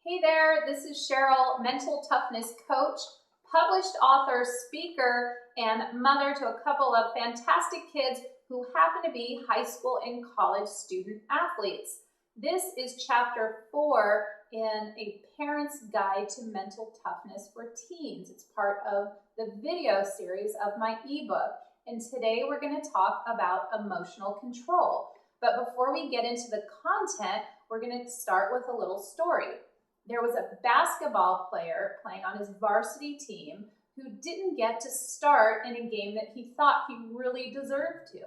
Hey there, this is Sheryl, mental toughness coach, published author, speaker, and mother to a couple of fantastic kids who happen to be high school and college student athletes. This is chapter 4 in a parent's guide to mental toughness for teens. It's part of the video series of my ebook. And today we're going to talk about emotional control. But before we get into the content, we're going to start with a little story. There was a basketball player playing on his varsity team who didn't get to start in a game that he thought he really deserved to.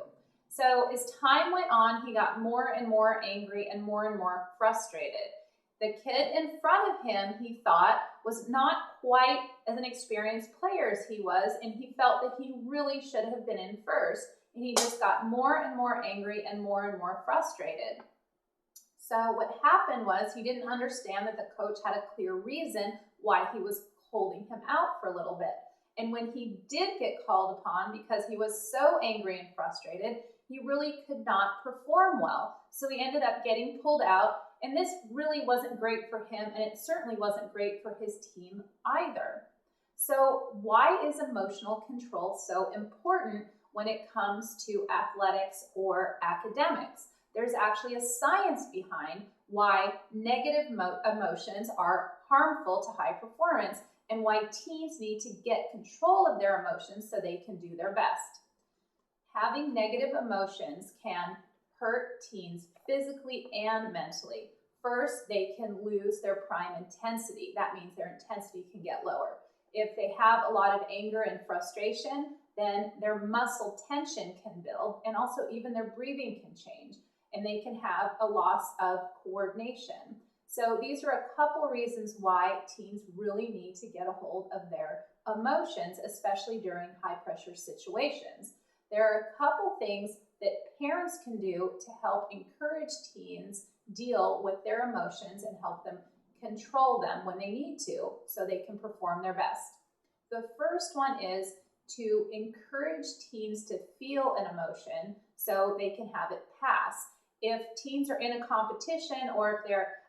So as time went on, he got more and more angry and more frustrated. The kid in front of him, he thought, was not quite as an experienced player as he was, and he felt that he really should have been in first. And he just got more and more angry and more frustrated. So what happened was he didn't understand that the coach had a clear reason why he was holding him out for a little bit. And when he did get called upon, because he was so angry and frustrated, he really could not perform well. So he ended up getting pulled out, and this really wasn't great for him, and it certainly wasn't great for his team either. So why is emotional control so important when it comes to athletics or academics? There's actually a science behind why negative emotions are harmful to high performance and why teens need to get control of their emotions so they can do their best. Having negative emotions can hurt teens physically and mentally. First, they can lose their prime intensity. That means their intensity can get lower. If they have a lot of anger and frustration, then their muscle tension can build, and also even their breathing can change, and they can have a loss of coordination. So these are a couple reasons why teens really need to get a hold of their emotions, especially during high-pressure situations. There are a couple things that parents can do to help encourage teens deal with their emotions and help them control them when they need to so they can perform their best. The first one is to encourage teens to feel an emotion so they can have it pass. If teens are in a competition or if they're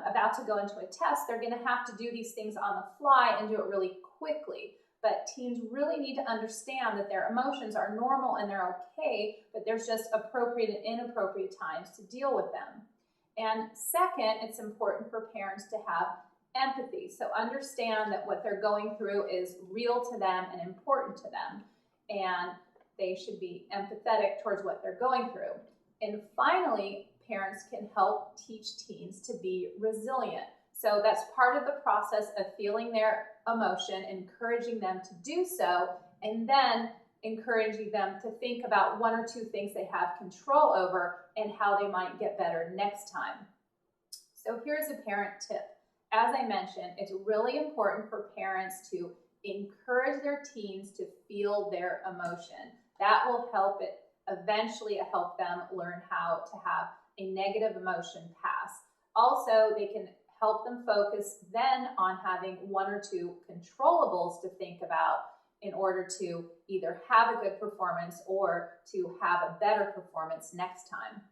about to go into a test, they're going to have to do these things on the fly and do it really quickly. But teens really need to understand that their emotions are normal and they're okay, but there's just appropriate and inappropriate times to deal with them. And second, it's important for parents to have empathy. So understand that what they're going through is real to them and important to them. And they should be empathetic towards what they're going through. And finally, parents can help teach teens to be resilient. So that's part of the process of feeling their emotion, encouraging them to do so, and then encouraging them to think about one or two things they have control over and how they might get better next time. So here's a parent tip. As I mentioned, it's really important for parents to encourage their teens to feel their emotion. That will eventually help them learn how to have a negative emotion pass. Also, they can help them focus then on having one or two controllables to think about in order to either have a good performance or to have a better performance next time.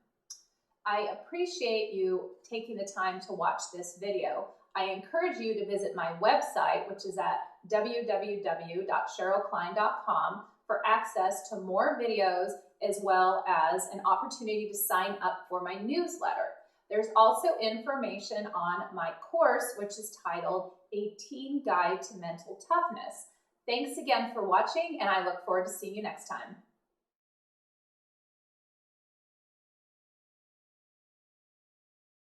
I appreciate you taking the time to watch this video. I encourage you to visit my website, which is at www.sherylkline.com, for access to more videos as well as an opportunity to sign up for my newsletter. There's also information on my course, which is titled A Teen Guide to Mental Toughness. Thanks again for watching, and I look forward to seeing you next time.